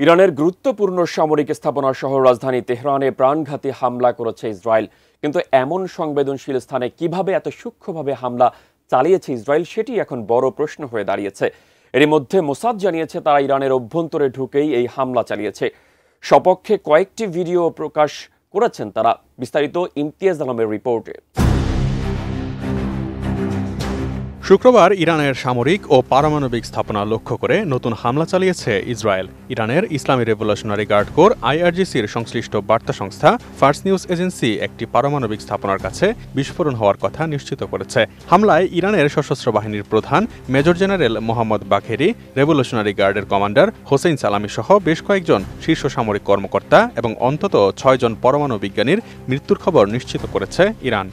ইরানের গুরুত্বপূর্ণ সামরিক স্থাপনা সহ রাজধানী তেহরানে প্রাণঘাতী হামলা করেছে ইসরায়েল। কিন্তু এমন সংবেদনশীল স্থানে কিভাবে এত সূক্ষ্মভাবে হামলা চালিয়েছে ইসরায়েল, সেটি এখন বড় প্রশ্ন হয়ে দাঁড়িয়েছে। এরই মধ্যে মোসাদ জানিয়েছে তারা ইরানের অভ্যন্তরে ঢুকেই এই হামলা চালিয়েছে। সপক্ষে কয়েকটি ভিডিও প্রকাশ করেছেন তারা। বিস্তারিত ইমতিয়াজ আলমের রিপোর্টে। শুক্রবার ইরানের সামরিক ও পারমাণবিক স্থাপনা লক্ষ্য করে নতুন হামলা চালিয়েছে ইসরায়েল। ইরানের ইসলামী রেভলিউশনারি গার্ড কোর IRGCর সংশ্লিষ্ট বার্তা সংস্থা ফার্স নিউজ এজেন্সি একটি পারমাণবিক স্থাপনার কাছে বিস্ফোরণ হওয়ার কথা নিশ্চিত করেছে। হামলায় ইরানের সশস্ত্র বাহিনীর প্রধান মেজর জেনারেল মোহাম্মদ বাঘেরি, রেভলিউশনারি গার্ডের কমান্ডার হোসেইন সালামি সহ বেশ কয়েকজন শীর্ষ সামরিক কর্মকর্তা এবং অন্তত 6 জন পরমাণু বিজ্ঞানীর মৃত্যুর খবর নিশ্চিত করেছে ইরান।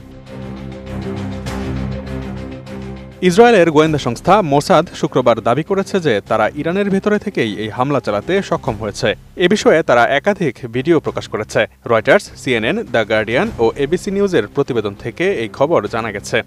ইসরায়েলের গোয়েন্দা সংস্থা মোসাদ শুক্রবার দাবি করেছে যে তারা ইরানের ভেতরে থেকেই এই হামলা চালাতে সক্ষম হয়েছে। এ বিষয়ে তারা একাধিক ভিডিও প্রকাশ করেছে। রয়টার্স, CNN, দ্য গার্ডিয়ান ও ABC নিউজের প্রতিবেদন থেকে এই খবর জানা গেছে।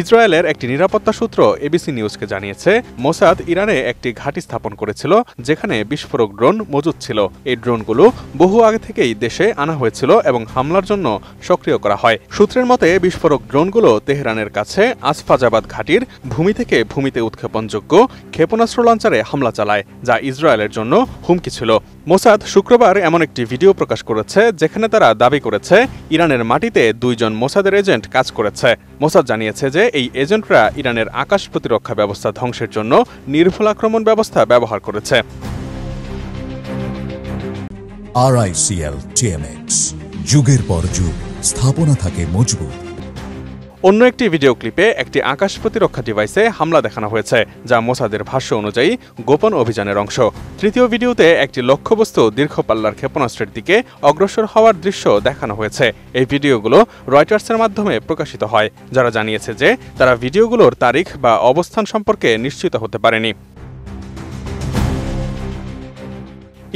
ইসরায়েলের একটি নিরাপত্তা সূত্র ABC নিউজকে জানিয়েছে, মোসাদ ইরানে একটি ঘাঁটি স্থাপন করেছিল যেখানে বিস্ফোরক ড্রোন মজুদ ছিল। এই ড্রোনগুলো বহু আগে থেকেই দেশে আনা হয়েছিল এবং হামলার জন্য সক্রিয় করা হয়। সূত্রের মতে বিস্ফোরক ড্রোনগুলো তেহরানের কাছে আসফাজাবাদ ঘাঁটির ভূমি থেকে ভূমিতে উৎক্ষেপণযোগ্য ক্ষেপণাস্ত্র লঞ্চারে হামলা চালায়, যা ইসরায়েলের জন্য হুমকি ছিল। মোসাদ শুক্রবার এমন একটি ভিডিও প্রকাশ করেছে যেখানে তারা দাবি করেছে ইরানের মাটিতে 2 জন মোসাদের এজেন্ট কাজ করেছে। মোসাদ জানিয়েছে যে এই এজেন্টরা ইরানের আকাশ প্রতিরক্ষা ব্যবস্থা ধ্বংসের জন্য নির্ভুল আক্রমণ ব্যবস্থা ব্যবহার করেছে। RICL TMX, যুগের পর যুগ স্থাপনা থাকে মজবুত। অন্য একটি ভিডিও ক্লিপে একটি আকাশ প্রতিরক্ষা ডিভাইসে হামলা দেখানো হয়েছে, যা মোসাদের ভাষ্য অনুযায়ী গোপন অভিযানের অংশ। তৃতীয় ভিডিওতে একটি লক্ষ্যবস্তু দীর্ঘ পাল্লার ক্ষেপণাস্ত্রের দিকে অগ্রসর হওয়ার দৃশ্য দেখানো হয়েছে। এই ভিডিওগুলো রয়টার্সের মাধ্যমে প্রকাশিত হয়, যারা জানিয়েছে যে তারা ভিডিওগুলোর তারিখ বা অবস্থান সম্পর্কে নিশ্চিত হতে পারেনি।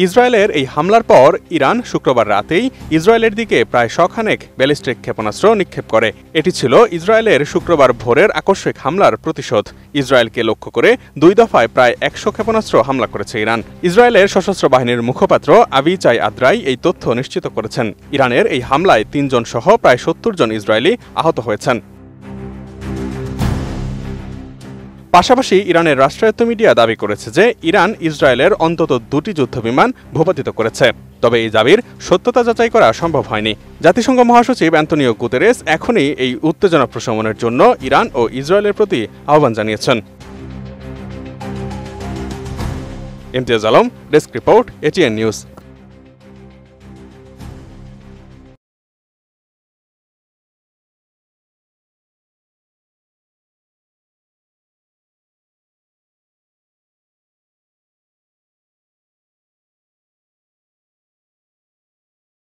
ইসরায়েলের এই হামলার পর ইরান শুক্রবার রাতেই ইসরায়েলের দিকে প্রায় 100 খানেক ব্যালিস্টিক ক্ষেপণাস্ত্র নিক্ষেপ করে। এটি ছিল ইসরায়েলের শুক্রবার ভোরের আকস্মিক হামলার প্রতিশোধ। ইসরায়েলকে লক্ষ্য করে 2 দফায় প্রায় 100 ক্ষেপণাস্ত্র হামলা করেছে ইরান। ইসরায়েলের সশস্ত্র বাহিনীর মুখপাত্র আভিচাই আদ্রাই এই তথ্য নিশ্চিত করেছেন। ইরানের এই হামলায় 3 জন সহ প্রায় 70 জন ইসরায়েলি আহত হয়েছেন। পাশাপাশি ইরানের রাষ্ট্রায়ত্ত মিডিয়া দাবি করেছে যে ইরান ইসরায়েলের অন্তত 2টি যুদ্ধবিমান ভূপাতিত করেছে। তবে এই দাবির সত্যতা যাচাই করা সম্ভব হয়নি। জাতিসংঘ মহাসচিব অ্যান্তোনিও গুতেরেস এখনই এই উত্তেজনা প্রশমনের জন্য ইরান ও ইসরায়েলের প্রতি আহ্বান জানিয়েছেন। Imtiaz Alam, desk report, ATN news.